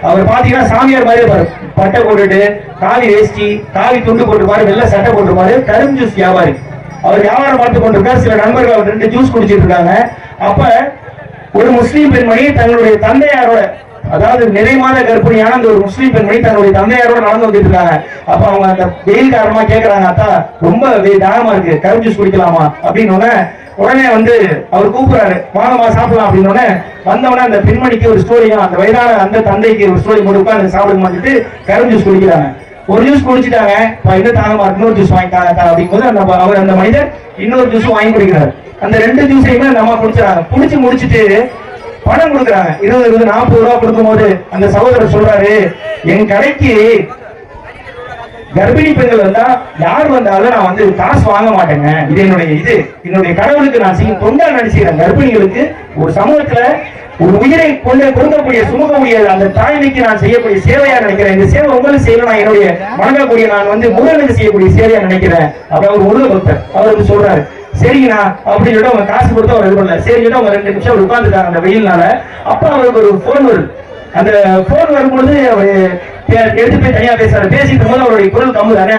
அவர் பாத்தீங்கன்னா சாமியார் மாதிரி இருப்பாரு, பட்டை போட்டுட்டு காவி வேஷ்டி காவி துண்டு போட்டுருப்பாரு, வெள்ளை சட்டை போட்டுருப்பாரு, கரும் ஜூஸ் வியாபாரி. அவர் வியாபாரம் பார்த்து கொண்டிருக்காரு. சில நண்பர்கள் அவர் 2 ஜூஸ் குடிச்சிட்டு இருக்காங்க. அப்ப ஒரு முஸ்லீம் பெண்மணி தங்களுடைய தந்தையாரோட, அதாவது நிறை மாத கர்ப்பிணியான அந்த ஒரு முஸ்லீம் பெண்மணி தன்னுடைய தந்தையாரோட நடந்து வந்துட்டு இருக்காங்க. அப்ப அவங்க அந்த வெயில் காரணமா கேட்கறாங்க, அத்தா ரொம்ப தாகமா இருக்கு, கரும் ஜூஸ் குடிக்கலாமா அப்படின்னு. உடனே வந்து அவர் கூப்பிடுறாரு, வாங்கம்மா சாப்பிடலாம் அப்படின்னு. வந்தவொடனே அந்த பெண்மணிக்கு ஒரு ஸ்டோரியும், அந்த வயதான அந்த தந்தைக்கு ஒரு ஸ்டோரி முடிப்பா அந்த சாப்பிட மாட்டிட்டு கரும் ஜூஸ் குடிக்கிறாங்க. ஒரு ஜூஸ் குடிச்சிட்டாங்க, இன்னும் தாகமா இருக்கு, இன்னொரு ஜூஸ் வாங்கிட்டாங்க அப்படிங்கும்போது அவர் அந்த மனிதர் இன்னொரு ஜூஸ் வாங்கி குடிக்கிறார். அந்த 2 ஜூஸையுமே அந்த அம்மா குடிச்சிடறாங்க. குடிச்சு முடிச்சுட்டு பணம் கொடுக்குறாங்க. 20, 40 ரூபா கொடுக்கும் போது அந்த சகோதரர் சொல்றாரு, என் கடைக்கு கர்ப்பிணி பெண்கள் வந்தா யார் வந்தாலும் நான் வந்து காசு வாங்க மாட்டேங்க, இது என்னுடைய கடவுளுக்கு நான் செய்யும் தொண்டா நினைச்சுக்கிறேன். கர்ப்பிணிகளுக்கு ஒரு சமூகத்துல ஒரு உயிரை கொடுக்கக்கூடிய சுமக்கக்கூடிய அந்த தாய்மைக்கு நான் செய்யக்கூடிய சேவையா நினைக்கிறேன். இந்த சேவை உங்களுக்கு செய்யணும், நான் என்னுடைய வணங்கக்கூடிய நான் வந்து முருகனுக்கு செய்யக்கூடிய சேவையா நினைக்கிறேன். அப்ப அவர் முருக பக்தர், அவருக்கு சொல்றாரு, சரிங்கண்ணா அப்படின்னு சொல்லிட்டு அவங்க காசு கொடுத்து அவர் இது பண்ணல. சரி சொல்லிட்டு அவங்க 2 நிமிஷம் உட்கார்ந்துட்டாங்க அந்த வெயில்னால. அப்ப அவருக்கு ஒரு போன் வருது. அந்த போன் வரும்பொழுது அவர் எடுத்து போய் தனியா பேசுறாரு. பேசிட்டு போது அவருடைய குரல் கம்மு தானே.